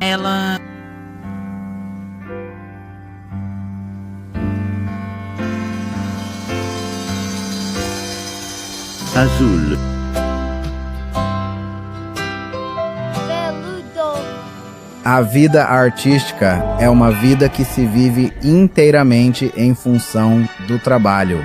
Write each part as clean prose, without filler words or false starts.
ela... Azul. Veludo. A vida artística é uma vida que se vive inteiramente em função do trabalho.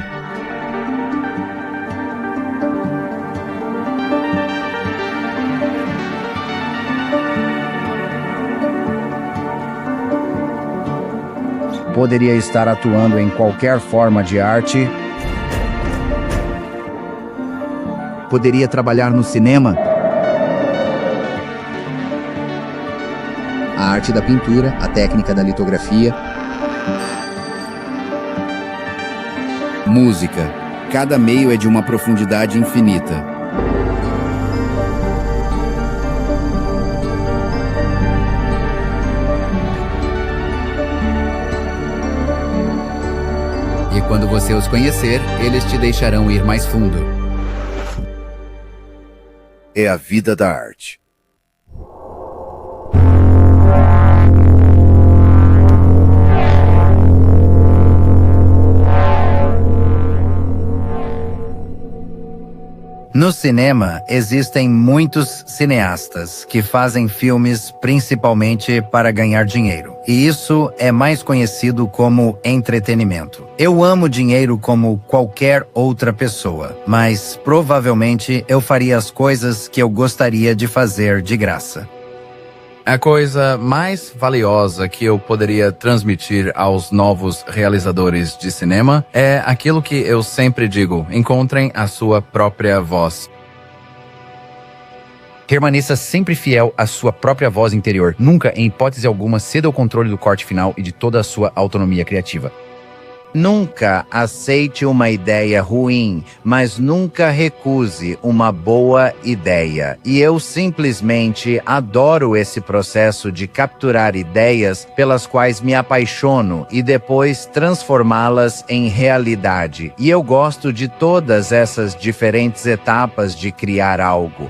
Poderia estar atuando em qualquer forma de arte. Poderia trabalhar no cinema. A arte da pintura, a técnica da litografia. Música. Cada meio é de uma profundidade infinita. E quando você os conhecer, eles te deixarão ir mais fundo. É a vida da arte. No cinema, existem muitos cineastas que fazem filmes principalmente para ganhar dinheiro. E isso é mais conhecido como entretenimento. Eu amo dinheiro como qualquer outra pessoa, mas provavelmente eu faria as coisas que eu gostaria de fazer de graça. A coisa mais valiosa que eu poderia transmitir aos novos realizadores de cinema é aquilo que eu sempre digo: encontrem a sua própria voz. Permaneça sempre fiel à sua própria voz interior. Nunca, em hipótese alguma, ceda o controle do corte final e de toda a sua autonomia criativa. Nunca aceite uma ideia ruim, mas nunca recuse uma boa ideia. E eu simplesmente adoro esse processo de capturar ideias pelas quais me apaixono e depois transformá-las em realidade. E eu gosto de todas essas diferentes etapas de criar algo.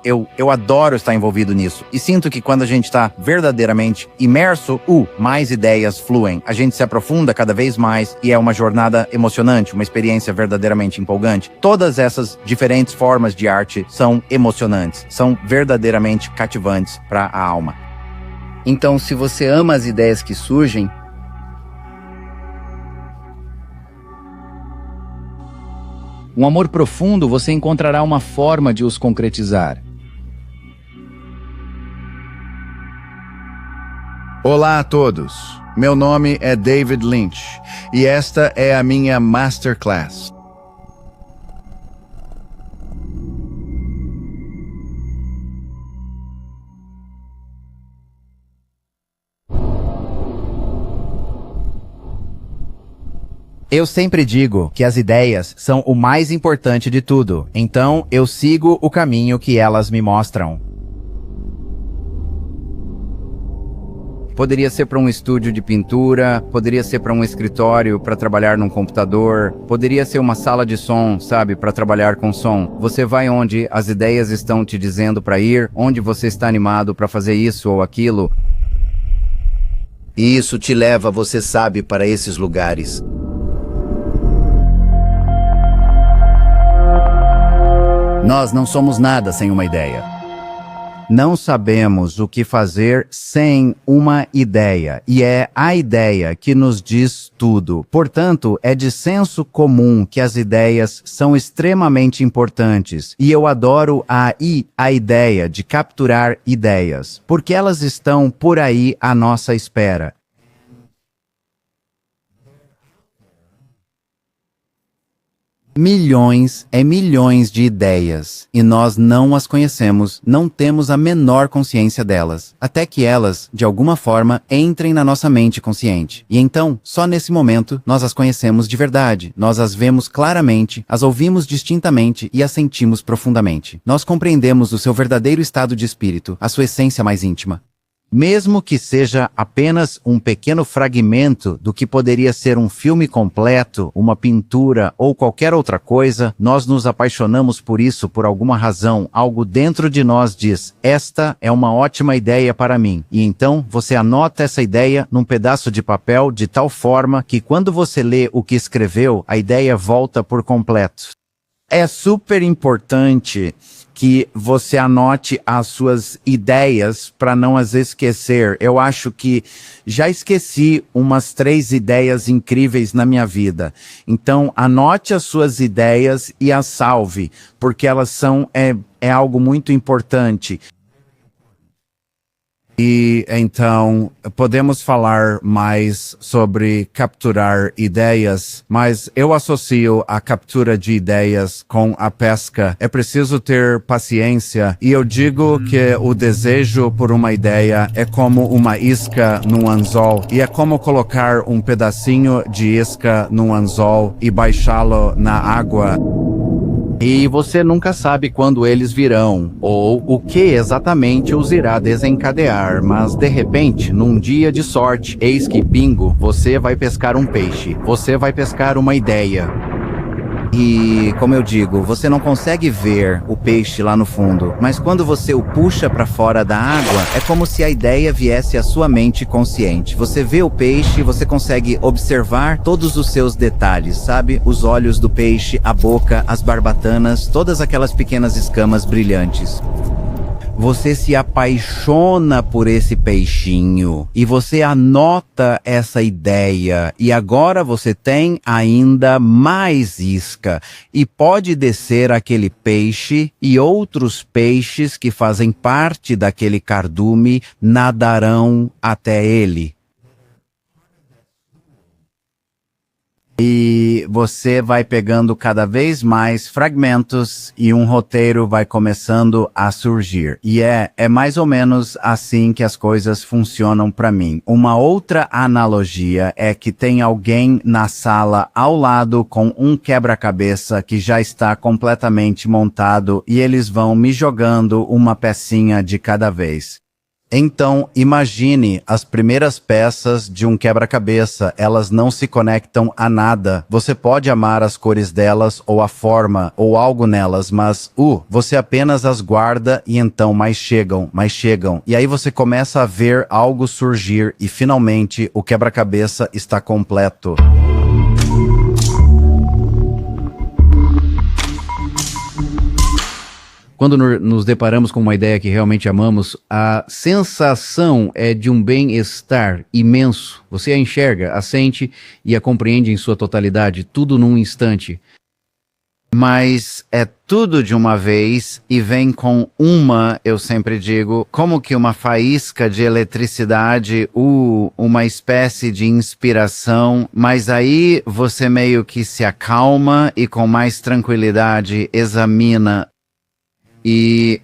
Eu adoro estar envolvido nisso. E sinto que quando a gente está verdadeiramente imerso, mais ideias fluem. A gente se aprofunda cada vez mais e é uma jornada emocionante, uma experiência verdadeiramente empolgante. Todas essas diferentes formas de arte são emocionantes, são verdadeiramente cativantes para a alma. Então, se você ama as ideias que surgem, um amor profundo, você encontrará uma forma de os concretizar. Olá a todos, meu nome é David Lynch e esta é a minha Masterclass. Eu sempre digo que as ideias são o mais importante de tudo, então eu sigo o caminho que elas me mostram. Poderia ser para um estúdio de pintura, poderia ser para um escritório para trabalhar num computador, poderia ser uma sala de som, sabe, para trabalhar com som. Você vai onde as ideias estão te dizendo para ir, onde você está animado para fazer isso ou aquilo. E isso te leva, você sabe, para esses lugares. Nós não somos nada sem uma ideia. Não sabemos o que fazer sem uma ideia, e é a ideia que nos diz tudo. Portanto, é de senso comum que as ideias são extremamente importantes, e eu adoro a ideia de capturar ideias, porque elas estão por aí à nossa espera. Milhões de ideias, e nós não as conhecemos, não temos a menor consciência delas, até que elas, de alguma forma, entrem na nossa mente consciente. E então, só nesse momento, nós as conhecemos de verdade, nós as vemos claramente, as ouvimos distintamente e as sentimos profundamente. Nós compreendemos o seu verdadeiro estado de espírito, a sua essência mais íntima. Mesmo que seja apenas um pequeno fragmento do que poderia ser um filme completo, uma pintura ou qualquer outra coisa, nós nos apaixonamos por isso por alguma razão. Algo dentro de nós diz: esta é uma ótima ideia para mim. E então você anota essa ideia num pedaço de papel de tal forma que quando você lê o que escreveu, a ideia volta por completo. É super importante que você anote as suas ideias para não as esquecer. Eu acho que já esqueci umas 3 ideias incríveis na minha vida. Então, anote as suas ideias e as salve, porque elas são algo muito importante. E então, podemos falar mais sobre capturar ideias, mas eu associo a captura de ideias com a pesca. É preciso ter paciência, e eu digo que o desejo por uma ideia é como uma isca num anzol, e é como colocar um pedacinho de isca num anzol e baixá-lo na água. E você nunca sabe quando eles virão, ou o que exatamente os irá desencadear, mas de repente, num dia de sorte, eis que bingo, você vai pescar um peixe, você vai pescar uma ideia. E, como eu digo, você não consegue ver o peixe lá no fundo, mas quando você o puxa para fora da água, é como se a ideia viesse à sua mente consciente. Você vê o peixe, você consegue observar todos os seus detalhes, sabe? Os olhos do peixe, a boca, as barbatanas, todas aquelas pequenas escamas brilhantes. Você se apaixona por esse peixinho e você anota essa ideia, e agora você tem ainda mais isca e pode descer aquele peixe, e outros peixes que fazem parte daquele cardume nadarão até ele. E você vai pegando cada vez mais fragmentos e um roteiro vai começando a surgir. E é mais ou menos assim que as coisas funcionam para mim. Uma outra analogia é que tem alguém na sala ao lado com um quebra-cabeça que já está completamente montado, e eles vão me jogando uma pecinha de cada vez. Então, imagine as primeiras peças de um quebra-cabeça. Elas não se conectam a nada. Você pode amar as cores delas ou a forma ou algo nelas, mas você apenas as guarda, e então mais chegam. E aí você começa a ver algo surgir e finalmente o quebra-cabeça está completo. Quando nos deparamos com uma ideia que realmente amamos, a sensação é de um bem-estar imenso. Você a enxerga, a sente e a compreende em sua totalidade, tudo num instante. Mas é tudo de uma vez e vem com eu sempre digo, como que uma faísca de eletricidade, uma espécie de inspiração, mas aí você meio que se acalma e com mais tranquilidade examina. E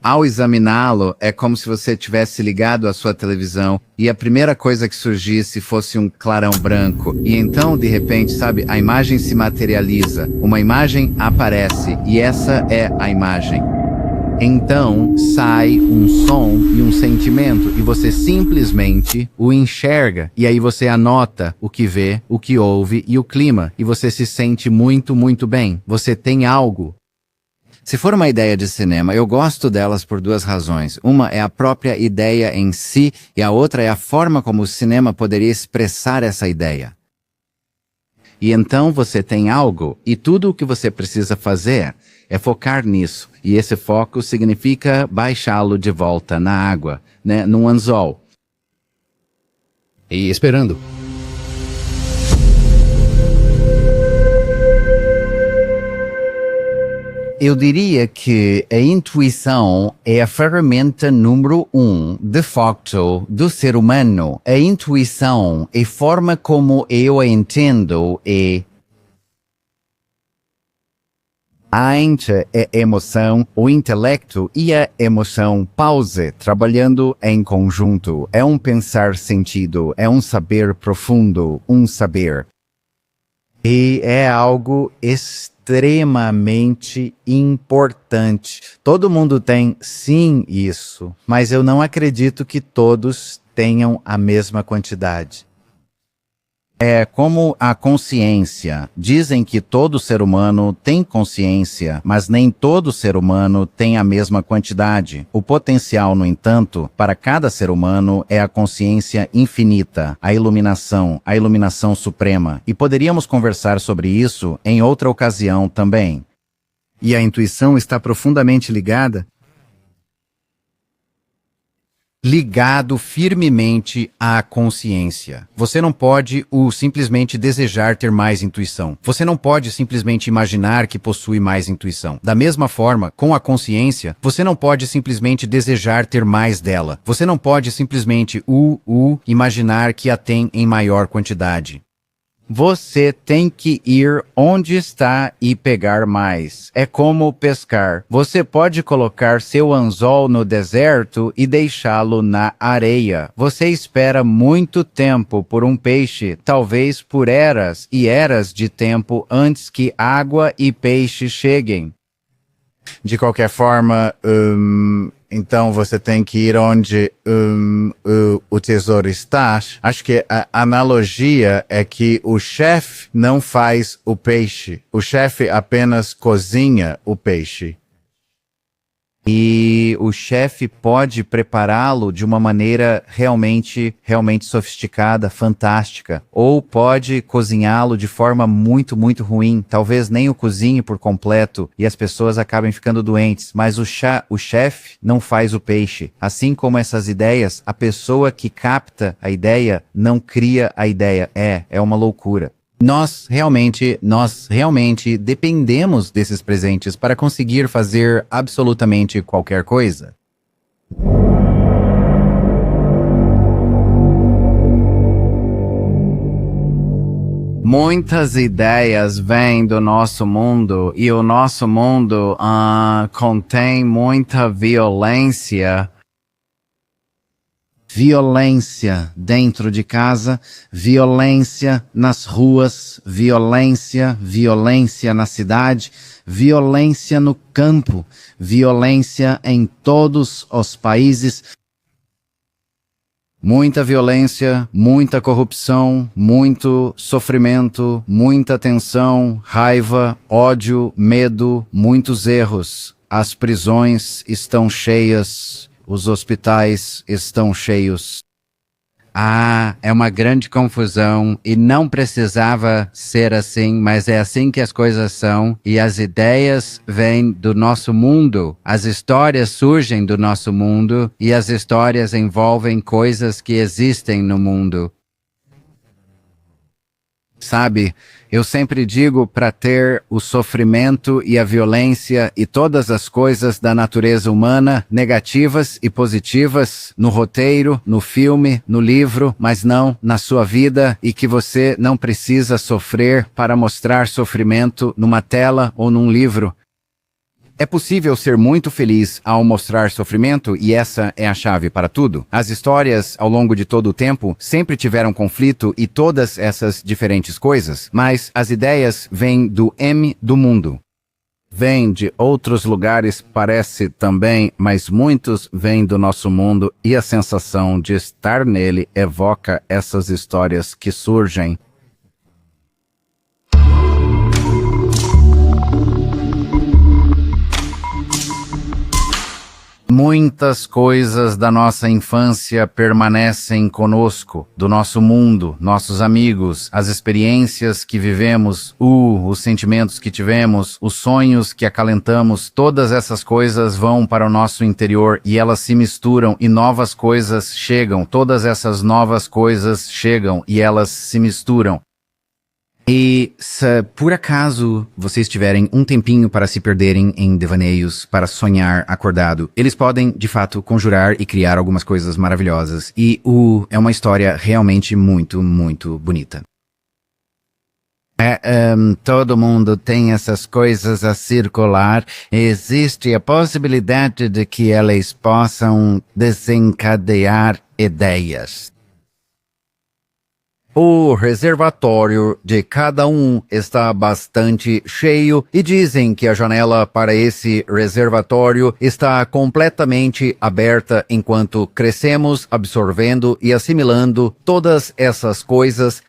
ao examiná-lo, é como se você tivesse ligado à sua televisão e a primeira coisa que surgisse fosse um clarão branco. E então, de repente, sabe, a imagem se materializa, uma imagem aparece, e essa é a imagem. Então, sai um som e um sentimento, e você simplesmente o enxerga. E aí você anota o que vê, o que ouve e o clima, e você se sente muito, muito bem. Você tem algo. Se for uma ideia de cinema, eu gosto delas por 2 razões. Uma é a própria ideia em si, e a outra é a forma como o cinema poderia expressar essa ideia. E então você tem algo, e tudo o que você precisa fazer é focar nisso. E esse foco significa baixá-lo de volta na água, né, num anzol. E esperando. Eu diria que a intuição é a ferramenta número 1, de facto, do ser humano. A intuição, a forma como eu a entendo, é entre a emoção, o intelecto e a emoção, pause, trabalhando em conjunto. É um pensar sentido, é um saber profundo, um saber. E é algo extremamente extremamente importante. Todo mundo tem, sim, isso, mas eu não acredito que todos tenham a mesma quantidade. É como a consciência. Dizem que todo ser humano tem consciência, mas nem todo ser humano tem a mesma quantidade. O potencial, no entanto, para cada ser humano é a consciência infinita, a iluminação suprema. E poderíamos conversar sobre isso em outra ocasião também. E a intuição está profundamente ligado firmemente à consciência. Você não pode simplesmente desejar ter mais intuição. Você não pode simplesmente imaginar que possui mais intuição. Da mesma forma, com a consciência, você não pode simplesmente desejar ter mais dela. Você não pode simplesmente imaginar que a tem em maior quantidade. Você tem que ir onde está e pegar mais. É como pescar. Você pode colocar seu anzol no deserto e deixá-lo na areia. Você espera muito tempo por um peixe, talvez por eras e eras de tempo antes que água e peixe cheguem. De qualquer forma, então você tem que ir onde o tesouro está. Acho que a analogia é que o chefe não faz o peixe. O chefe apenas cozinha o peixe. E o chefe pode prepará-lo de uma maneira realmente sofisticada, fantástica. Ou pode cozinhá-lo de forma muito ruim. Talvez nem o cozinhe por completo e as pessoas acabem ficando doentes. Mas o chefe não faz o peixe. Assim como essas ideias, a pessoa que capta a ideia não cria a ideia. É uma loucura. Nós realmente dependemos desses presentes para conseguir fazer absolutamente qualquer coisa. Muitas ideias vêm do nosso mundo e o nosso mundo contém muita violência. Violência dentro de casa, violência nas ruas, violência na cidade, violência no campo, violência em todos os países. Muita violência, muita corrupção, muito sofrimento, muita tensão, raiva, ódio, medo, muitos erros. As prisões estão cheias. Os hospitais estão cheios. É uma grande confusão e não precisava ser assim, mas é assim que as coisas são e as ideias vêm do nosso mundo. As histórias surgem do nosso mundo e as histórias envolvem coisas que existem no mundo. Sabe, eu sempre digo para ter o sofrimento e a violência e todas as coisas da natureza humana, negativas e positivas, no roteiro, no filme, no livro, mas não na sua vida e que você não precisa sofrer para mostrar sofrimento numa tela ou num livro. É possível ser muito feliz ao mostrar sofrimento e essa é a chave para tudo. As histórias, ao longo de todo o tempo, sempre tiveram conflito e todas essas diferentes coisas, mas as ideias vêm do do mundo. Vêm de outros lugares, parece também, mas muitos vêm do nosso mundo e a sensação de estar nele evoca essas histórias que surgem. Muitas coisas da nossa infância permanecem conosco, do nosso mundo, nossos amigos, as experiências que vivemos, os sentimentos que tivemos, os sonhos que acalentamos, todas essas coisas vão para o nosso interior e elas se misturam e novas coisas chegam, todas essas novas coisas chegam e elas se misturam. E se por acaso vocês tiverem um tempinho para se perderem em devaneios, para sonhar acordado, eles podem, de fato, conjurar e criar algumas coisas maravilhosas. E é uma história realmente muito bonita. Todo mundo tem essas coisas a circular. Existe a possibilidade de que elas possam desencadear ideias. O reservatório de cada um está bastante cheio e dizem que a janela para esse reservatório está completamente aberta enquanto crescemos, absorvendo e assimilando todas essas coisas.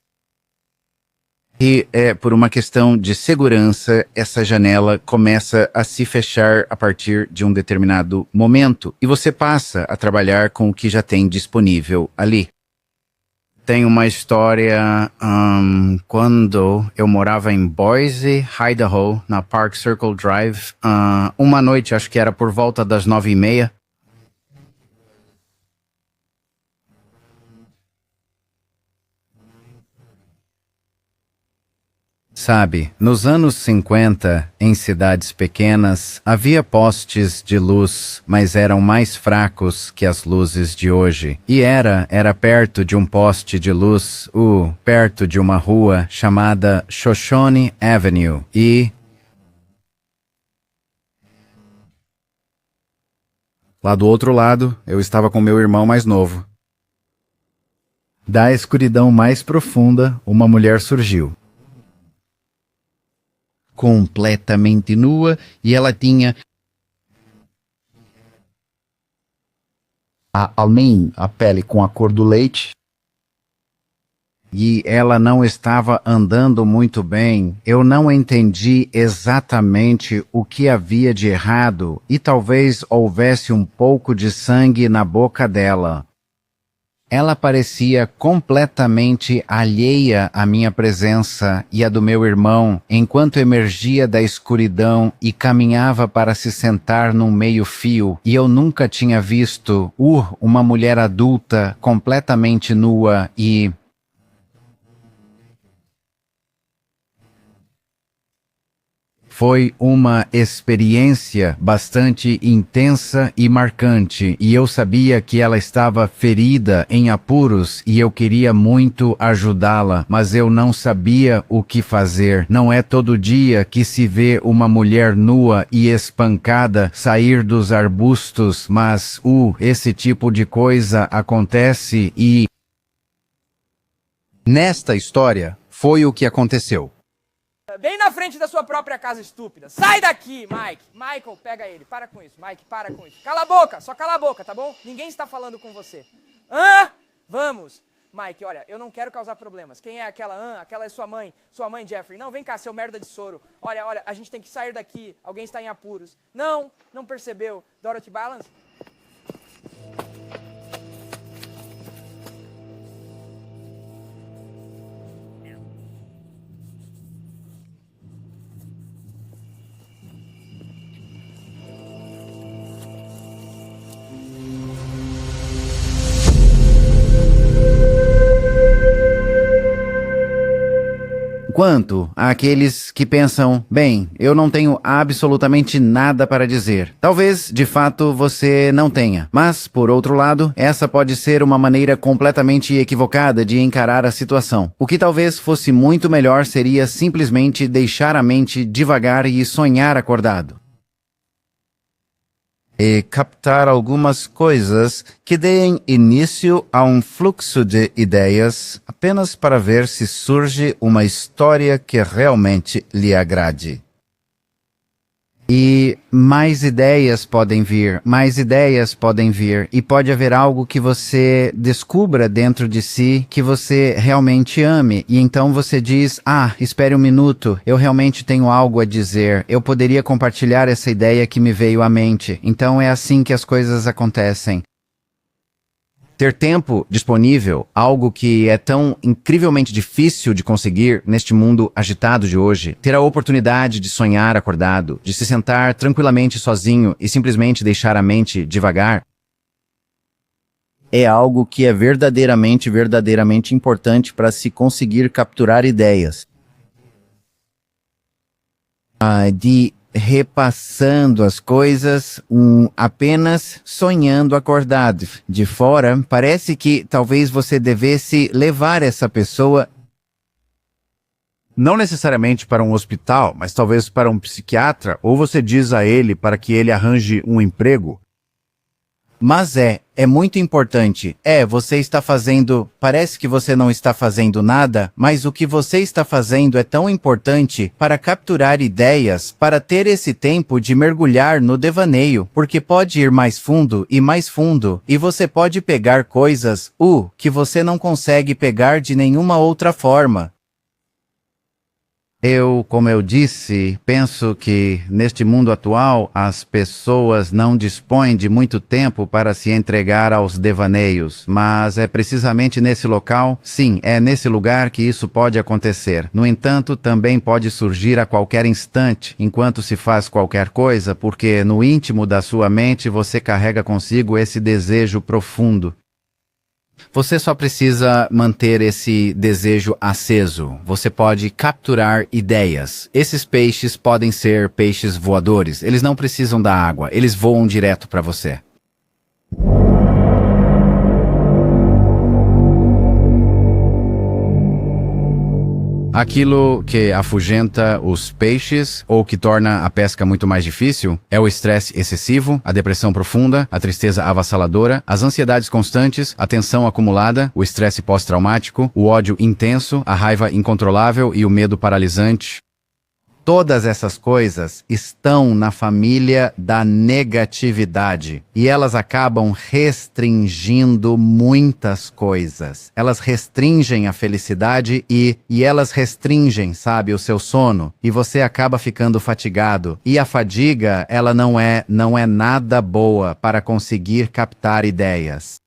E por uma questão de segurança, essa janela começa a se fechar a partir de um determinado momento e você passa a trabalhar com o que já tem disponível ali. Tem uma história quando eu morava em Boise, Idaho, na Park Circle Drive. Uma noite, acho que era por volta das 9h30. Sabe, nos anos 50, em cidades pequenas, havia postes de luz, mas eram mais fracos que as luzes de hoje. E era perto de um poste de luz, perto de uma rua chamada Shoshone Avenue. E lá do outro lado, eu estava com meu irmão mais novo. Da escuridão mais profunda, uma mulher surgiu. Completamente nua, e ela tinha além a pele com a cor do leite. E ela não estava andando muito bem. Eu não entendi exatamente o que havia de errado e talvez houvesse um pouco de sangue na boca dela. Ela parecia completamente alheia à minha presença e à do meu irmão, enquanto emergia da escuridão e caminhava para se sentar num meio-fio, e eu nunca tinha visto, uma mulher adulta completamente nua e... Foi uma experiência bastante intensa e marcante, e eu sabia que ela estava ferida em apuros e eu queria muito ajudá-la, mas eu não sabia o que fazer. Não é todo dia que se vê uma mulher nua e espancada sair dos arbustos, mas esse tipo de coisa acontece e... Nesta história, foi o que aconteceu. Bem na frente da sua própria casa, estúpida. Sai daqui, Mike. Michael, pega ele. Para com isso. Mike, para com isso. Cala a boca. Só cala a boca, tá bom? Ninguém está falando com você. Vamos. Mike, olha, eu não quero causar problemas. Quem é aquela? Aquela é sua mãe. Sua mãe, Jeffrey. Não, vem cá, seu merda de soro. Olha, a gente tem que sair daqui. Alguém está em apuros. Não percebeu. Dorothy Balance? Quanto àqueles que pensam, bem, eu não tenho absolutamente nada para dizer. Talvez, de fato, você não tenha. Mas, por outro lado, essa pode ser uma maneira completamente equivocada de encarar a situação. O que talvez fosse muito melhor seria simplesmente deixar a mente devagar e sonhar acordado. E captar algumas coisas que deem início a um fluxo de ideias apenas para ver se surge uma história que realmente lhe agrade. E mais ideias podem vir, e pode haver algo que você descubra dentro de si que você realmente ame, e então você diz, espere um minuto, eu realmente tenho algo a dizer, eu poderia compartilhar essa ideia que me veio à mente. Então é assim que as coisas acontecem. Ter tempo disponível, algo que é tão incrivelmente difícil de conseguir neste mundo agitado de hoje. Ter a oportunidade de sonhar acordado, de se sentar tranquilamente sozinho e simplesmente deixar a mente devagar. É algo que é verdadeiramente importante para se conseguir capturar ideias. De repassando as coisas, apenas sonhando acordado. De fora, parece que talvez você devesse levar essa pessoa não necessariamente para um hospital, mas talvez para um psiquiatra, ou você diz a ele para que ele arranje um emprego. Mas é muito importante. Você está fazendo, parece que você não está fazendo nada, mas o que você está fazendo é tão importante para capturar ideias, para ter esse tempo de mergulhar no devaneio, porque pode ir mais fundo, e você pode pegar coisas, que você não consegue pegar de nenhuma outra forma. Como eu disse, penso que neste mundo atual as pessoas não dispõem de muito tempo para se entregar aos devaneios, mas é precisamente nesse local, sim, é nesse lugar que isso pode acontecer. No entanto, também pode surgir a qualquer instante, enquanto se faz qualquer coisa, porque no íntimo da sua mente você carrega consigo esse desejo profundo. Você só precisa manter esse desejo aceso. Você pode capturar ideias. Esses peixes podem ser peixes voadores. Eles não precisam da água. Eles voam direto para você. Aquilo que afugenta os peixes ou que torna a pesca muito mais difícil é o estresse excessivo, a depressão profunda, a tristeza avassaladora, as ansiedades constantes, a tensão acumulada, o estresse pós-traumático, o ódio intenso, a raiva incontrolável e o medo paralisante. Todas essas coisas estão na família da negatividade e elas acabam restringindo muitas coisas. Elas restringem a felicidade e elas restringem, sabe, o seu sono e você acaba ficando fatigado. E a fadiga, ela não é nada boa para conseguir captar ideias.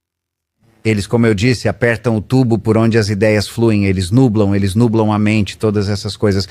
Eles, como eu disse, apertam o tubo por onde as ideias fluem, eles nublam a mente, todas essas coisas.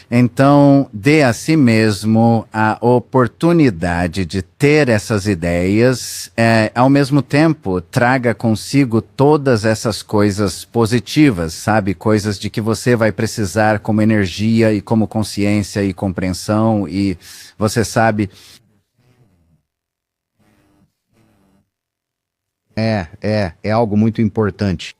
Então, dê a si mesmo a oportunidade de ter essas ideias, ao mesmo tempo, traga consigo todas essas coisas positivas, sabe? Coisas de que você vai precisar como energia e como consciência e compreensão e você sabe... É algo muito importante.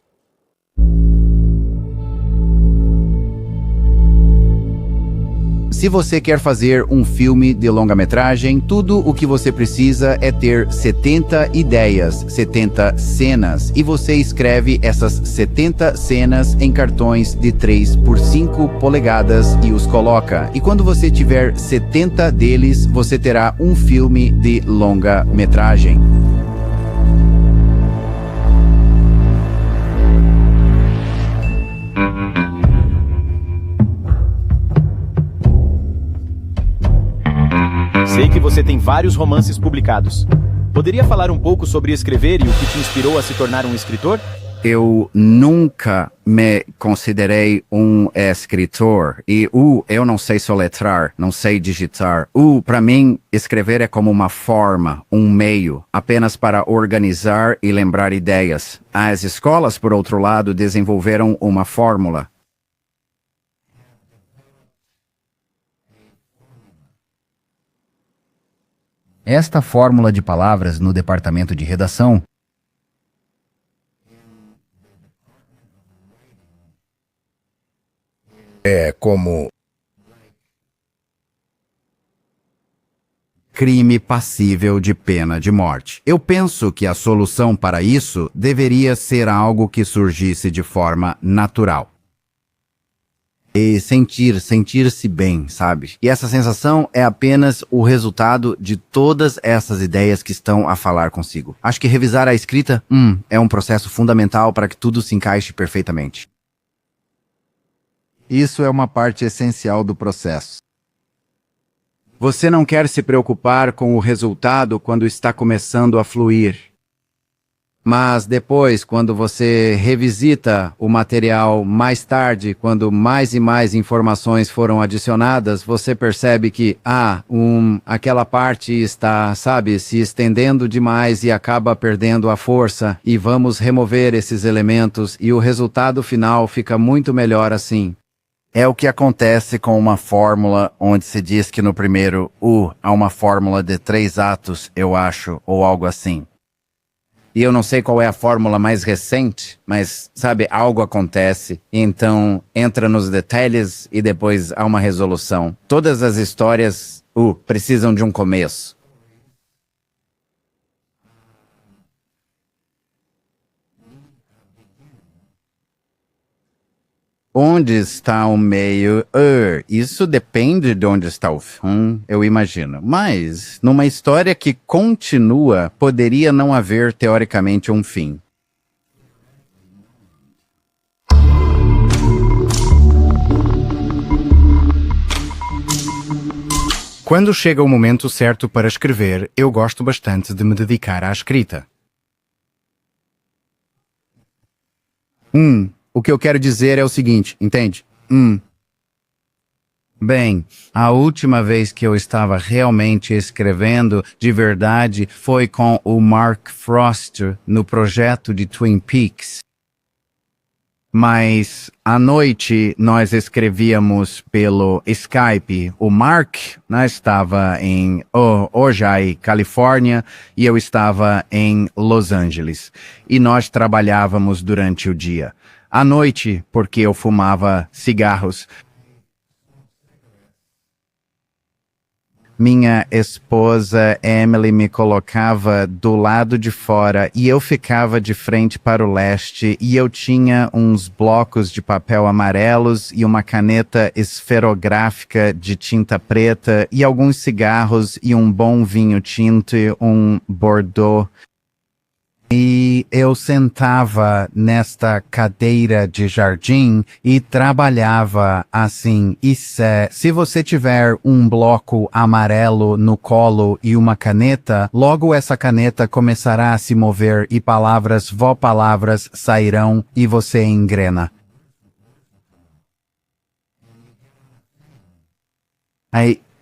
Se você quer fazer um filme de longa-metragem, tudo o que você precisa é ter 70 ideias, 70 cenas, e você escreve essas 70 cenas em cartões de 3 por 5 polegadas e os coloca. E quando você tiver 70 deles, você terá um filme de longa-metragem. Sei que você tem vários romances publicados. Poderia falar um pouco sobre escrever e o que te inspirou a se tornar um escritor? Eu nunca me considerei um escritor e eu não sei soletrar, não sei digitar. Para mim, escrever é como uma forma, um meio, apenas para organizar e lembrar ideias. As escolas, por outro lado, desenvolveram uma fórmula. Esta fórmula de palavras no departamento de redação É como crime passível de pena de morte. Eu penso que a solução para isso deveria ser algo que surgisse de forma natural. E sentir-se bem, sabe? E essa sensação é apenas o resultado de todas essas ideias que estão a falar consigo. Acho que revisar a escrita, é um processo fundamental para que tudo se encaixe perfeitamente. Isso é uma parte essencial do processo. Você não quer se preocupar com o resultado quando está começando a fluir. Mas depois, quando você revisita o material mais tarde, quando mais e mais informações foram adicionadas, você percebe que, aquela parte está, sabe, se estendendo demais e acaba perdendo a força, e vamos remover esses elementos e o resultado final fica muito melhor assim. É o que acontece com uma fórmula onde se diz que no primeiro há uma fórmula de 3 atos, eu acho, ou algo assim. E eu não sei qual é a fórmula mais recente, mas, sabe, algo acontece. E então, entra nos detalhes e depois há uma resolução. Todas as histórias, precisam de um começo. Onde está o meio? Isso depende de onde está o fim, eu imagino. Mas, numa história que continua, poderia não haver, teoricamente, um fim. Quando chega o momento certo para escrever, eu gosto bastante de me dedicar à escrita. O que eu quero dizer é o seguinte, entende? Bem, a última vez que eu estava realmente escrevendo de verdade foi com o Mark Frost no projeto de Twin Peaks. Mas à noite nós escrevíamos pelo Skype. O Mark estava em Ojai, Califórnia, e eu estava em Los Angeles. E nós trabalhávamos durante o dia. À noite, porque eu fumava cigarros. Minha esposa Emily me colocava do lado de fora e eu ficava de frente para o leste e eu tinha uns blocos de papel amarelos e uma caneta esferográfica de tinta preta e alguns cigarros e um bom vinho tinto e um Bordeaux. E eu sentava nesta cadeira de jardim e trabalhava assim. E se você tiver um bloco amarelo no colo e uma caneta, logo essa caneta começará a se mover e palavras sairão e você engrena.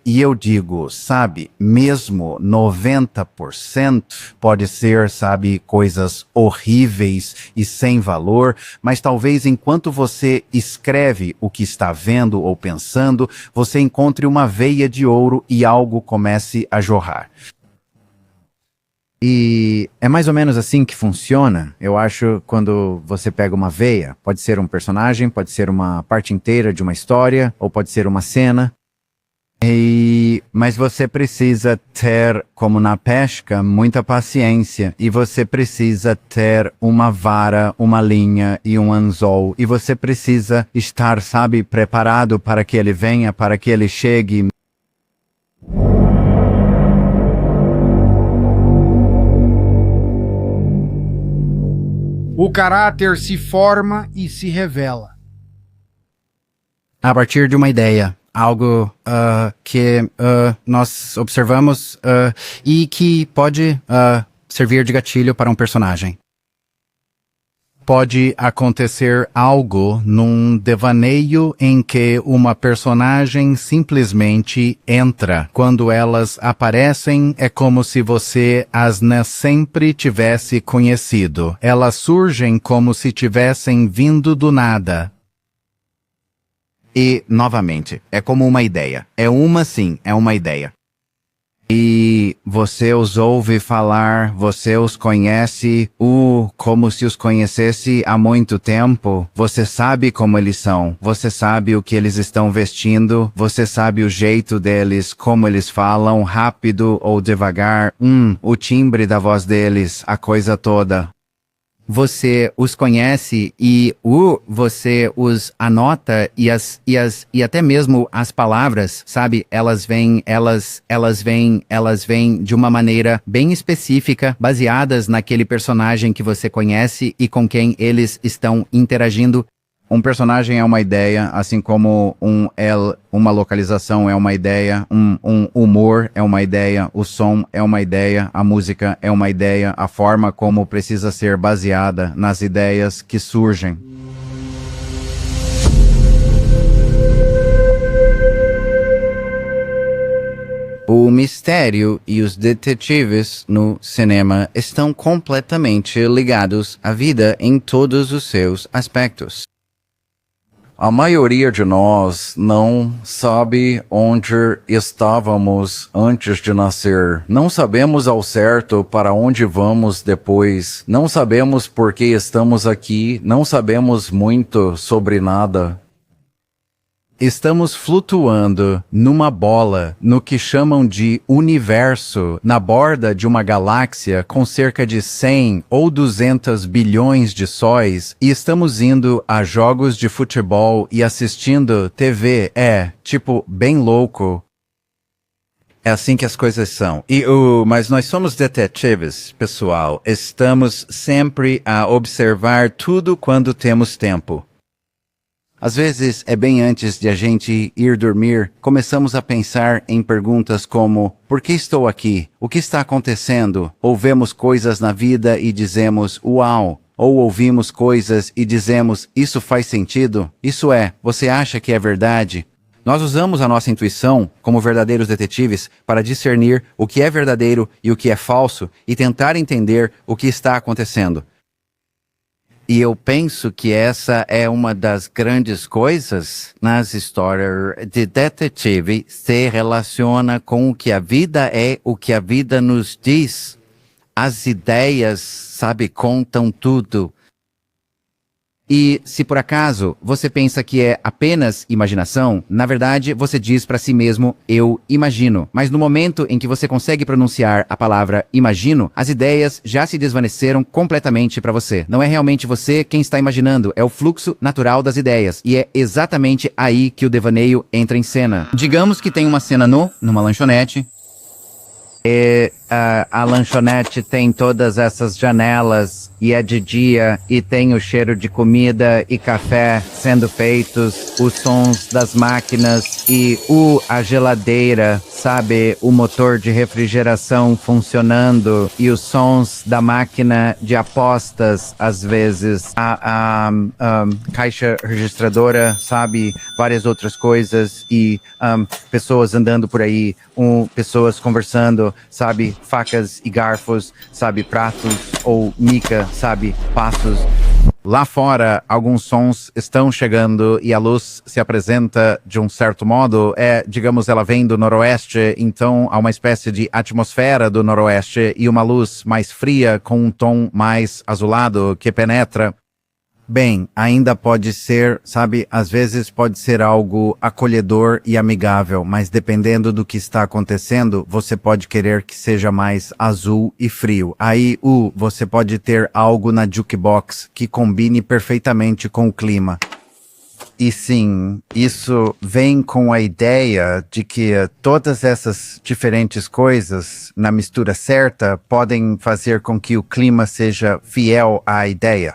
E eu digo, sabe, mesmo 90% pode ser, sabe, coisas horríveis e sem valor, mas talvez enquanto você escreve o que está vendo ou pensando, você encontre uma veia de ouro e algo comece a jorrar. E é mais ou menos assim que funciona, eu acho, quando você pega uma veia. Pode ser um personagem, pode ser uma parte inteira de uma história, ou pode ser uma cena. Mas você precisa ter, como na pesca, muita paciência. E você precisa ter uma vara, uma linha e um anzol. E você precisa estar, sabe, preparado para que ele venha, para que ele chegue. O caráter se forma e se revela a partir de uma ideia. Algo que nós observamos e que pode servir de gatilho para um personagem. Pode acontecer algo num devaneio em que uma personagem simplesmente entra. Quando elas aparecem, é como se você as sempre tivesse conhecido. Elas surgem como se tivessem vindo do nada. E, novamente, é como uma ideia. É uma ideia. E você os ouve falar, você os conhece, como se os conhecesse há muito tempo. Você sabe como eles são, você sabe o que eles estão vestindo, você sabe o jeito deles, como eles falam, rápido ou devagar, o timbre da voz deles, a coisa toda. Você os conhece e você os anota e até mesmo as palavras, sabe? Elas vêm de uma maneira bem específica, baseadas naquele personagem que você conhece e com quem eles estão interagindo. Um personagem é uma ideia, assim como uma localização é uma ideia, um humor é uma ideia, o som é uma ideia, a música é uma ideia, a forma como precisa ser baseada nas ideias que surgem. O mistério e os detetives no cinema estão completamente ligados à vida em todos os seus aspectos. A maioria de nós não sabe onde estávamos antes de nascer. Não sabemos ao certo para onde vamos depois. Não sabemos por que estamos aqui. Não sabemos muito sobre nada. Estamos flutuando numa bola, no que chamam de universo, na borda de uma galáxia com cerca de 100 ou 200 bilhões de sóis, e estamos indo a jogos de futebol e assistindo TV. Bem louco. É assim que as coisas são. Mas nós somos detetives, pessoal. Estamos sempre a observar tudo quando temos tempo. Às vezes, é bem antes de a gente ir dormir, começamos a pensar em perguntas como: por que estou aqui? O que está acontecendo? Ou vemos coisas na vida e dizemos: uau! Ou ouvimos coisas e dizemos: isso faz sentido? Você acha que é verdade? Nós usamos a nossa intuição, como verdadeiros detetives, para discernir o que é verdadeiro e o que é falso e tentar entender o que está acontecendo. E eu penso que essa é uma das grandes coisas nas histórias de detetive, se relaciona com o que a vida é, o que a vida nos diz. As ideias, contam tudo. E se por acaso você pensa que é apenas imaginação, na verdade você diz para si mesmo: eu imagino. Mas no momento em que você consegue pronunciar a palavra imagino, as ideias já se desvaneceram completamente para você. Não é realmente você quem está imaginando, é o fluxo natural das ideias. E é exatamente aí que o devaneio entra em cena. Digamos que tem uma cena numa lanchonete. A lanchonete tem todas essas janelas e é de dia e tem o cheiro de comida e café sendo feitos, os sons das máquinas e a geladeira, o motor de refrigeração funcionando e os sons da máquina de apostas, às vezes, a caixa registradora, várias outras coisas e pessoas andando por aí, pessoas conversando, facas e garfos, pratos ou mica, passos. Lá fora, alguns sons estão chegando e a luz se apresenta de um certo modo. Digamos, ela vem do noroeste, então há uma espécie de atmosfera do noroeste e uma luz mais fria com um tom mais azulado que penetra. Bem, ainda pode ser, às vezes pode ser algo acolhedor e amigável, mas dependendo do que está acontecendo, você pode querer que seja mais azul e frio. Aí, você pode ter algo na jukebox que combine perfeitamente com o clima. E sim, isso vem com a ideia de que todas essas diferentes coisas, na mistura certa, podem fazer com que o clima seja fiel à ideia.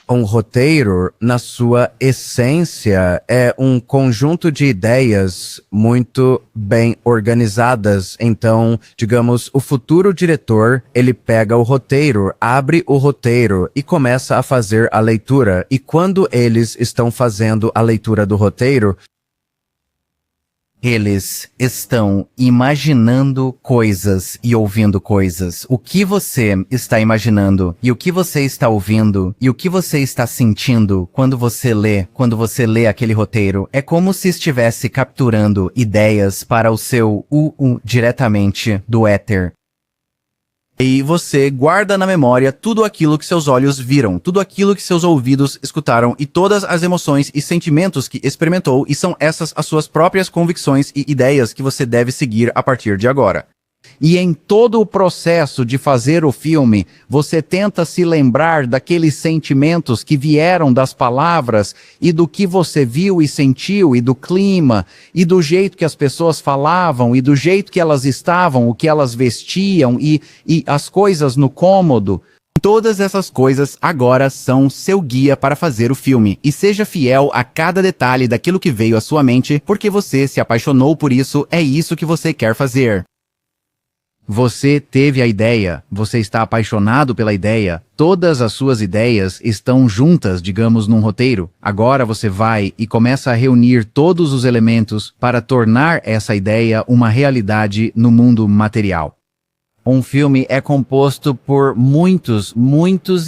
Um roteiro, na sua essência, é um conjunto de ideias muito bem organizadas. Então, digamos, o futuro diretor, ele pega o roteiro, abre o roteiro e começa a fazer a leitura. E quando eles estão fazendo a leitura do roteiro, eles estão imaginando coisas e ouvindo coisas. O que você está imaginando e o que você está ouvindo e o que você está sentindo quando você lê aquele roteiro é como se estivesse capturando ideias para o seu diretamente do éter. E você guarda na memória tudo aquilo que seus olhos viram, tudo aquilo que seus ouvidos escutaram e todas as emoções e sentimentos que experimentou, e são essas as suas próprias convicções e ideias que você deve seguir a partir de agora. E em todo o processo de fazer o filme, você tenta se lembrar daqueles sentimentos que vieram das palavras e do que você viu e sentiu e do clima e do jeito que as pessoas falavam e do jeito que elas estavam, o que elas vestiam e as coisas no cômodo. Todas essas coisas agora são seu guia para fazer o filme. E seja fiel a cada detalhe daquilo que veio à sua mente, porque você se apaixonou por isso, é isso que você quer fazer. Você teve a ideia, você está apaixonado pela ideia, todas as suas ideias estão juntas, digamos, num roteiro. Agora você vai e começa a reunir todos os elementos para tornar essa ideia uma realidade no mundo material. Um filme é composto por muitos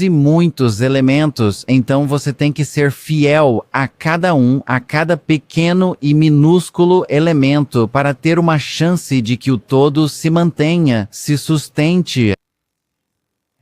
e muitos elementos, então você tem que ser fiel a cada pequeno e minúsculo elemento para ter uma chance de que o todo se mantenha, se sustente.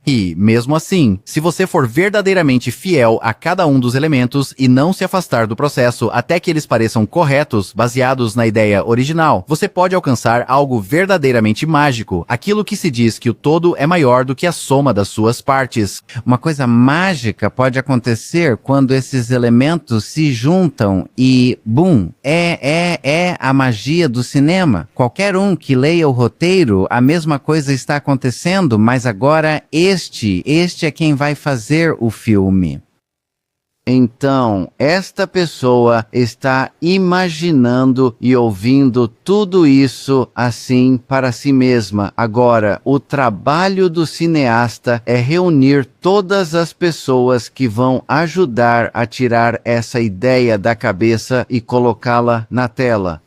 E, mesmo assim, se você for verdadeiramente fiel a cada um dos elementos e não se afastar do processo até que eles pareçam corretos, baseados na ideia original, você pode alcançar algo verdadeiramente mágico, aquilo que se diz que o todo é maior do que a soma das suas partes. Uma coisa mágica pode acontecer quando esses elementos se juntam e, bum, é a magia do cinema. Qualquer um que leia o roteiro, a mesma coisa está acontecendo, mas agora este é quem vai fazer o filme. Então, esta pessoa está imaginando e ouvindo tudo isso assim para si mesma. Agora, o trabalho do cineasta é reunir todas as pessoas que vão ajudar a tirar essa ideia da cabeça e colocá-la na tela.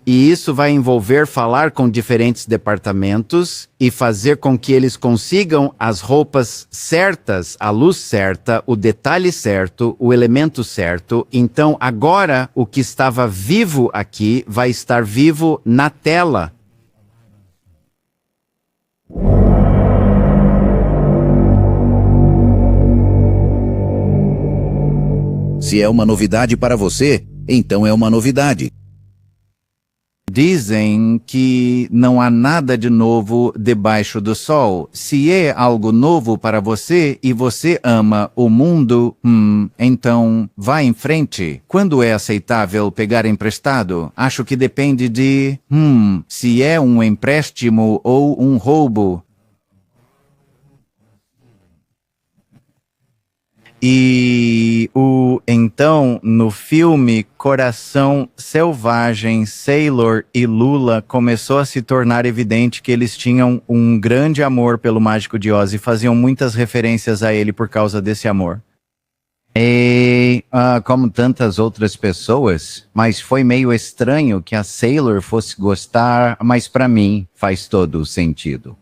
E isso vai envolver falar com diferentes departamentos e fazer com que eles consigam as roupas certas, a luz certa, o detalhe certo, o elemento certo. Então, agora, o que estava vivo aqui vai estar vivo na tela. Se é uma novidade para você, então é uma novidade. Dizem que não há nada de novo debaixo do sol. Se é algo novo para você e você ama o mundo, então vá em frente. Quando é aceitável pegar emprestado? Acho que depende de, se é um empréstimo ou um roubo. E então, no filme Coração Selvagem, Sailor e Lula começou a se tornar evidente que eles tinham um grande amor pelo Mágico de Oz e faziam muitas referências a ele por causa desse amor. E, como tantas outras pessoas, mas foi meio estranho que a Sailor fosse gostar, mas para mim faz todo o sentido.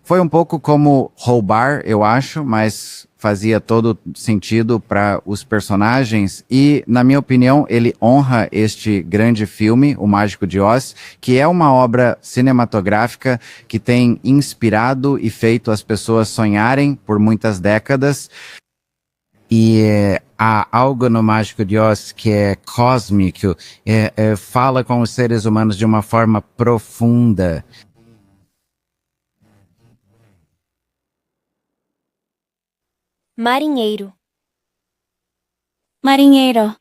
Foi um pouco como roubar, eu acho, mas fazia todo sentido para os personagens e, na minha opinião, ele honra este grande filme, O Mágico de Oz, que é uma obra cinematográfica que tem inspirado e feito as pessoas sonharem por muitas décadas. E há algo no Mágico de Oz que é cósmico, fala com os seres humanos de uma forma profunda. Marinheiro. Marinheiro.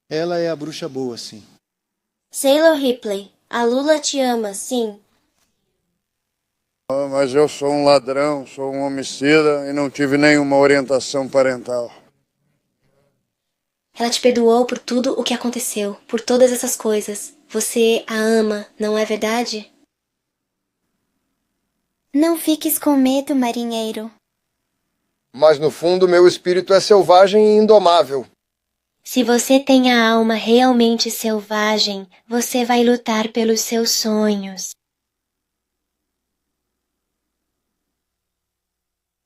Ela é a bruxa boa, sim. Sailor Ripley, a Lula te ama, sim. Mas eu sou um ladrão, sou um homicida e não tive nenhuma orientação parental. Ela te perdoou por tudo o que aconteceu, por todas essas coisas. Você a ama, não é verdade? Não fiques com medo, marinheiro. Mas no fundo meu espírito é selvagem e indomável. Se você tem a alma realmente selvagem, você vai lutar pelos seus sonhos.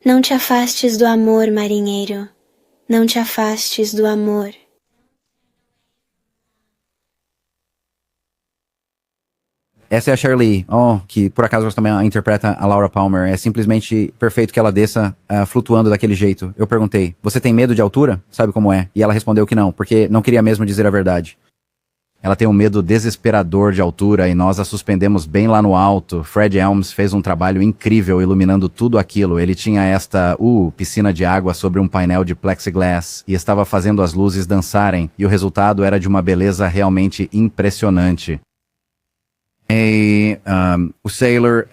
Não te afastes do amor, marinheiro. Não te afastes do amor. Essa é a Shirley, que por acaso também interpreta a Laura Palmer. É simplesmente perfeito que ela desça flutuando daquele jeito. Eu perguntei, você tem medo de altura? Sabe como é? E ela respondeu que não, porque não queria mesmo dizer a verdade. Ela tem um medo desesperador de altura e nós a suspendemos bem lá no alto. Fred Elms fez um trabalho incrível iluminando tudo aquilo. Ele tinha esta piscina de água sobre um painel de plexiglass e estava fazendo as luzes dançarem. E o resultado era de uma beleza realmente impressionante. E o Sailor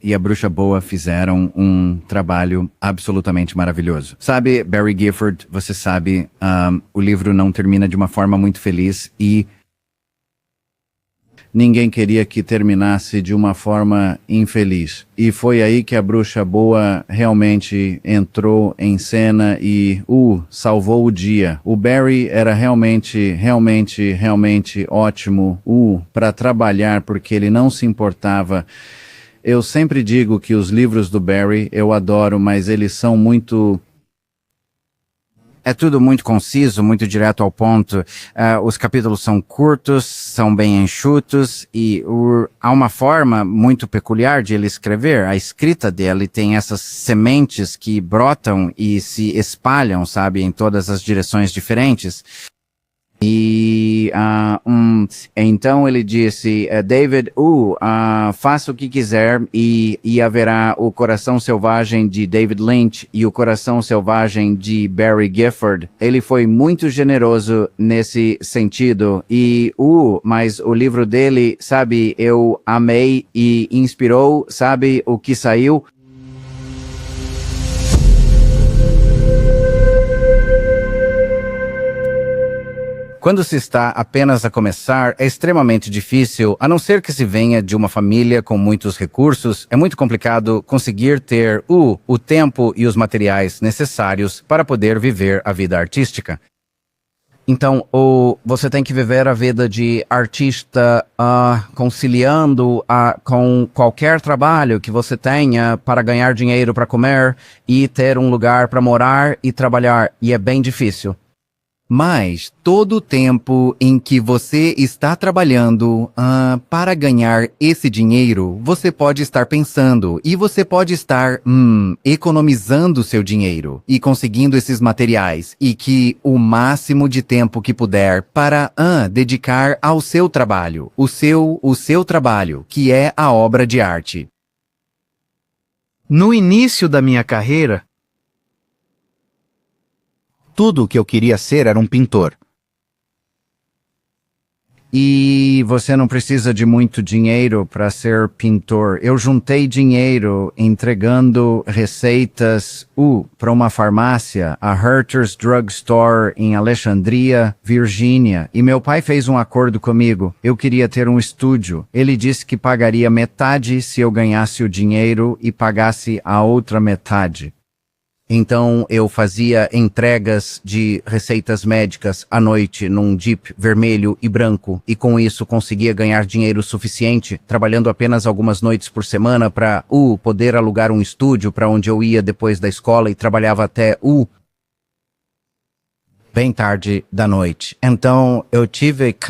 e a Bruxa Boa fizeram um trabalho absolutamente maravilhoso. Sabe, Barry Gifford, você sabe, o livro não termina de uma forma muito feliz e Ninguém queria que terminasse de uma forma infeliz. E foi aí que a bruxa boa realmente entrou em cena e, salvou o dia. O Barry era realmente ótimo, para trabalhar, porque ele não se importava. Eu sempre digo que os livros do Barry eu adoro, mas eles são muito... É tudo muito conciso, muito direto ao ponto. Os capítulos são curtos, são bem enxutos e há uma forma muito peculiar de ele escrever. A escrita dele tem essas sementes que brotam e se espalham, sabe, em todas as direções diferentes. E então ele disse, David, faça o que quiser e haverá o Coração Selvagem de David Lynch e o Coração Selvagem de Barry Gifford. Ele foi muito generoso nesse sentido e, mas o livro dele, sabe, eu amei e inspirou, sabe, o que saiu. Quando se está apenas a começar, é extremamente difícil, a não ser que se venha de uma família com muitos recursos, é muito complicado conseguir ter o tempo e os materiais necessários para poder viver a vida artística. Então, você tem que viver a vida de artista conciliando com qualquer trabalho que você tenha para ganhar dinheiro para comer e ter um lugar para morar e trabalhar, e é bem difícil. Mas todo o tempo em que você está trabalhando para ganhar esse dinheiro, você pode estar pensando e você pode estar economizando seu dinheiro e conseguindo esses materiais e que o máximo de tempo que puder para dedicar ao seu trabalho, o seu trabalho, que é a obra de arte. No início da minha carreira, tudo o que eu queria ser era um pintor. E você não precisa de muito dinheiro para ser pintor. Eu juntei dinheiro entregando receitas para uma farmácia, a Herter's Drug Store em Alexandria, Virgínia. E meu pai fez um acordo comigo. Eu queria ter um estúdio. Ele disse que pagaria metade se eu ganhasse o dinheiro e pagasse a outra metade. Então eu fazia entregas de receitas médicas à noite num Jeep vermelho e branco e com isso conseguia ganhar dinheiro suficiente, trabalhando apenas algumas noites por semana para poder alugar um estúdio para onde eu ia depois da escola e trabalhava até bem tarde da noite. Então eu tive que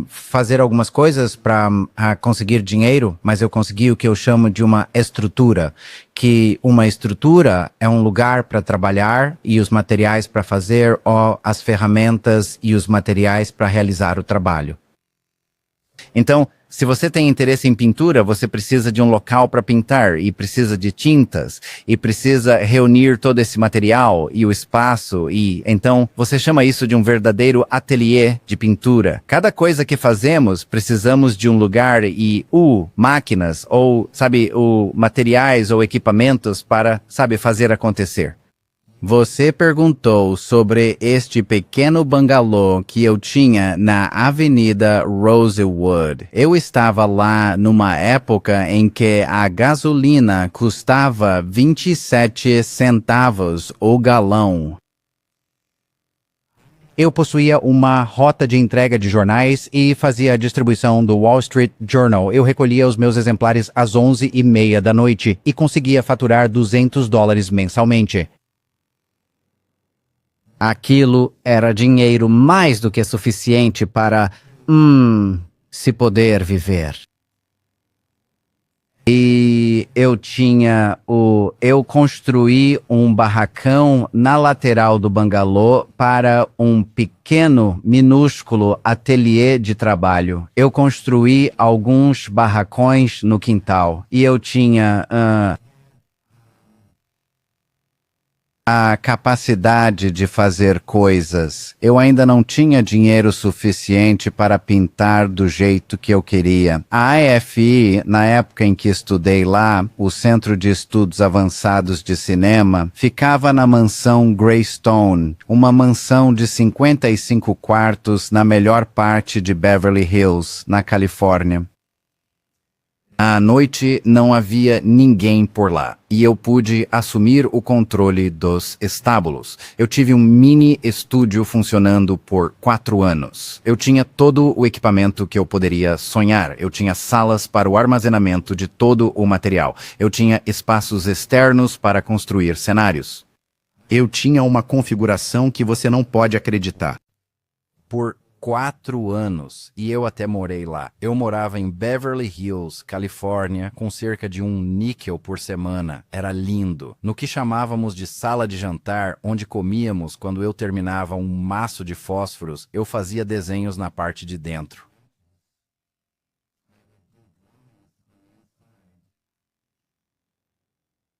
fazer algumas coisas para conseguir dinheiro, mas eu consegui o que eu chamo de uma estrutura, que uma estrutura é um lugar para trabalhar e os materiais para fazer, ou as ferramentas e os materiais para realizar o trabalho. Então, se você tem interesse em pintura, você precisa de um local para pintar e precisa de tintas e precisa reunir todo esse material e o espaço e então você chama isso de um verdadeiro ateliê de pintura. Cada coisa que fazemos, precisamos de um lugar e máquinas ou, materiais ou equipamentos para, fazer acontecer. Você perguntou sobre este pequeno bangalô que eu tinha na Avenida Rosewood. Eu estava lá numa época em que a gasolina custava 27 centavos o galão. Eu possuía uma rota de entrega de jornais e fazia a distribuição do Wall Street Journal. Eu recolhia os meus exemplares às 11h30 da noite e conseguia faturar $200 mensalmente. Aquilo era dinheiro mais do que suficiente para, se poder viver. E eu construí um barracão na lateral do bangalô para um pequeno, minúsculo ateliê de trabalho. Eu construí alguns barracões no quintal e eu tinha a capacidade de fazer coisas. Eu ainda não tinha dinheiro suficiente para pintar do jeito que eu queria. A AFI, na época em que estudei lá, o Centro de Estudos Avançados de Cinema, ficava na mansão Greystone, uma mansão de 55 quartos na melhor parte de Beverly Hills, na Califórnia. À noite não havia ninguém por lá e eu pude assumir o controle dos estábulos. Eu tive um mini estúdio funcionando por 4 anos. Eu tinha todo o equipamento que eu poderia sonhar. Eu tinha salas para o armazenamento de todo o material. Eu tinha espaços externos para construir cenários. Eu tinha uma configuração que você não pode acreditar. Por 4 anos, e eu até morei lá. Eu morava em Beverly Hills, Califórnia, com cerca de $1 por semana. Era lindo. No que chamávamos de sala de jantar, onde comíamos quando eu terminava um maço de fósforos, eu fazia desenhos na parte de dentro.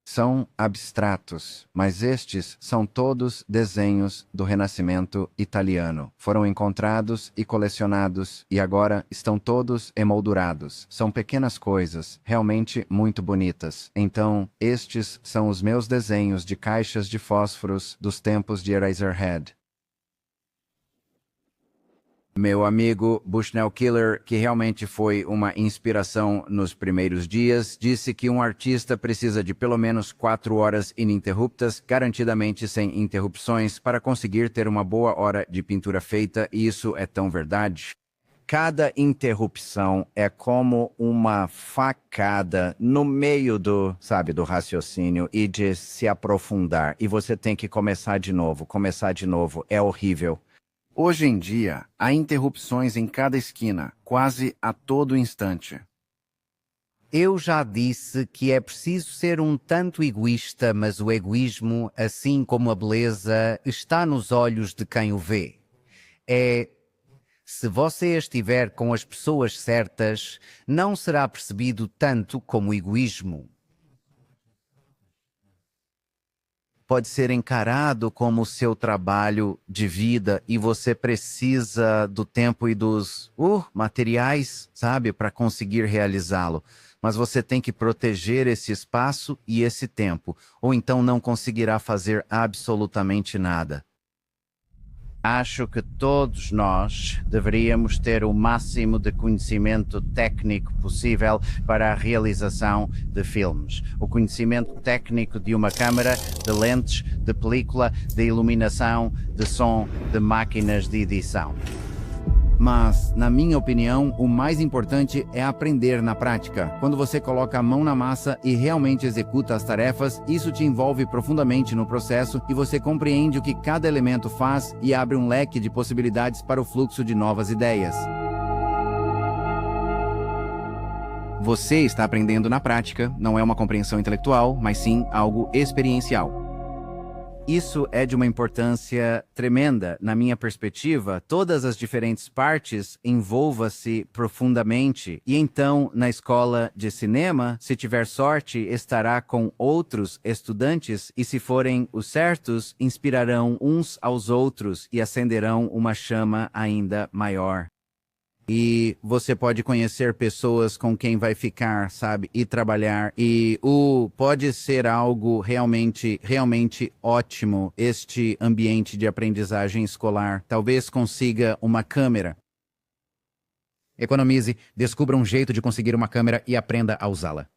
São abstratos, mas estes são todos desenhos do Renascimento italiano. Foram encontrados e colecionados e agora estão todos emoldurados. São pequenas coisas, realmente muito bonitas. Então, estes são os meus desenhos de caixas de fósforos dos tempos de Eraserhead. Meu amigo Bushnell Killer, que realmente foi uma inspiração nos primeiros dias, disse que um artista precisa de pelo menos 4 horas ininterruptas, garantidamente sem interrupções, para conseguir ter uma boa hora de pintura feita, e isso é tão verdade. Cada interrupção é como uma facada no meio do raciocínio e de se aprofundar, e você tem que começar de novo, é horrível. Hoje em dia, há interrupções em cada esquina, quase a todo instante. Eu já disse que é preciso ser um tanto egoísta, mas o egoísmo, assim como a beleza, está nos olhos de quem o vê. Se você estiver com as pessoas certas, não será percebido tanto como egoísmo. Pode ser encarado como o seu trabalho de vida e você precisa do tempo e dos materiais, para conseguir realizá-lo. Mas você tem que proteger esse espaço e esse tempo, ou então não conseguirá fazer absolutamente nada. Acho que todos nós deveríamos ter o máximo de conhecimento técnico possível para a realização de filmes. O conhecimento técnico de uma câmera, de lentes, de película, de iluminação, de som, de máquinas de edição. Mas, na minha opinião, o mais importante é aprender na prática. Quando você coloca a mão na massa e realmente executa as tarefas, isso te envolve profundamente no processo e você compreende o que cada elemento faz e abre um leque de possibilidades para o fluxo de novas ideias. Você está aprendendo na prática, não é uma compreensão intelectual, mas sim algo experiencial. Isso é de uma importância tremenda. Na minha perspectiva, todas as diferentes partes envolvam-se profundamente. E então, na escola de cinema, se tiver sorte, estará com outros estudantes e, se forem os certos, inspirarão uns aos outros e acenderão uma chama ainda maior. E você pode conhecer pessoas com quem vai ficar, e trabalhar. E pode ser algo realmente ótimo, este ambiente de aprendizagem escolar. Talvez consiga uma câmera. Economize, descubra um jeito de conseguir uma câmera e aprenda a usá-la.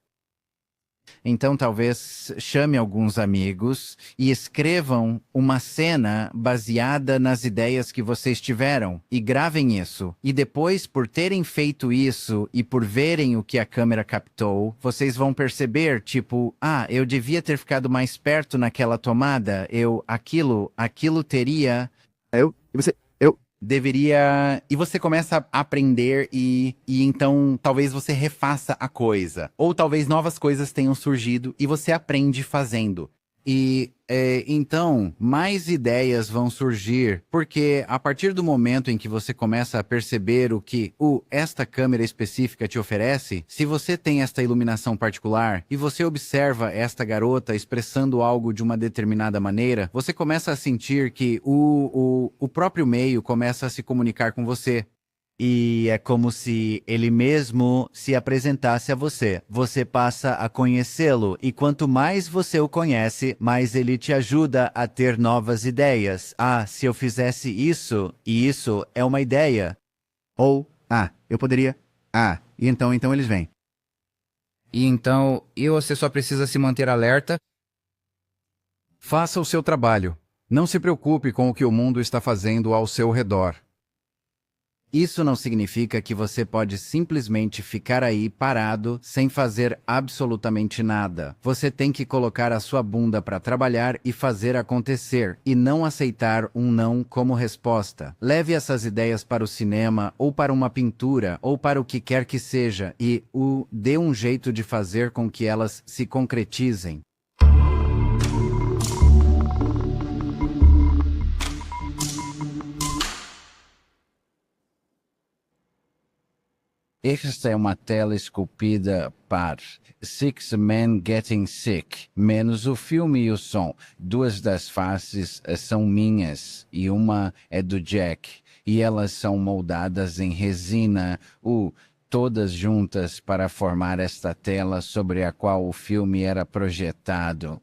Então talvez chame alguns amigos e escrevam uma cena baseada nas ideias que vocês tiveram e gravem isso. E depois, por terem feito isso e por verem o que a câmera captou, vocês vão perceber, eu devia ter ficado mais perto naquela tomada, aquilo teria... Deveria... E você começa a aprender e então talvez você refaça a coisa. Ou talvez novas coisas tenham surgido e você aprende fazendo. Então, mais ideias vão surgir, porque a partir do momento em que você começa a perceber o que esta câmera específica te oferece, se você tem esta iluminação particular e você observa esta garota expressando algo de uma determinada maneira, você começa a sentir que o próprio meio começa a se comunicar com você. E é como se ele mesmo se apresentasse a você. Você passa a conhecê-lo, e quanto mais você o conhece, mais ele te ajuda a ter novas ideias. Ah, se eu fizesse isso, e isso é uma ideia. Ou, eu poderia. E então eles vêm. E você só precisa se manter alerta. Faça o seu trabalho. Não se preocupe com o que o mundo está fazendo ao seu redor. Isso não significa que você pode simplesmente ficar aí parado sem fazer absolutamente nada. Você tem que colocar a sua bunda para trabalhar e fazer acontecer, e não aceitar um não como resposta. Leve essas ideias para o cinema, ou para uma pintura, ou para o que quer que seja, e dê um jeito de fazer com que elas se concretizem. Esta é uma tela esculpida para Six Men Getting Sick, menos o filme e o som. Duas das faces são minhas e uma é do Jack. E elas são moldadas em resina, todas juntas para formar esta tela sobre a qual o filme era projetado.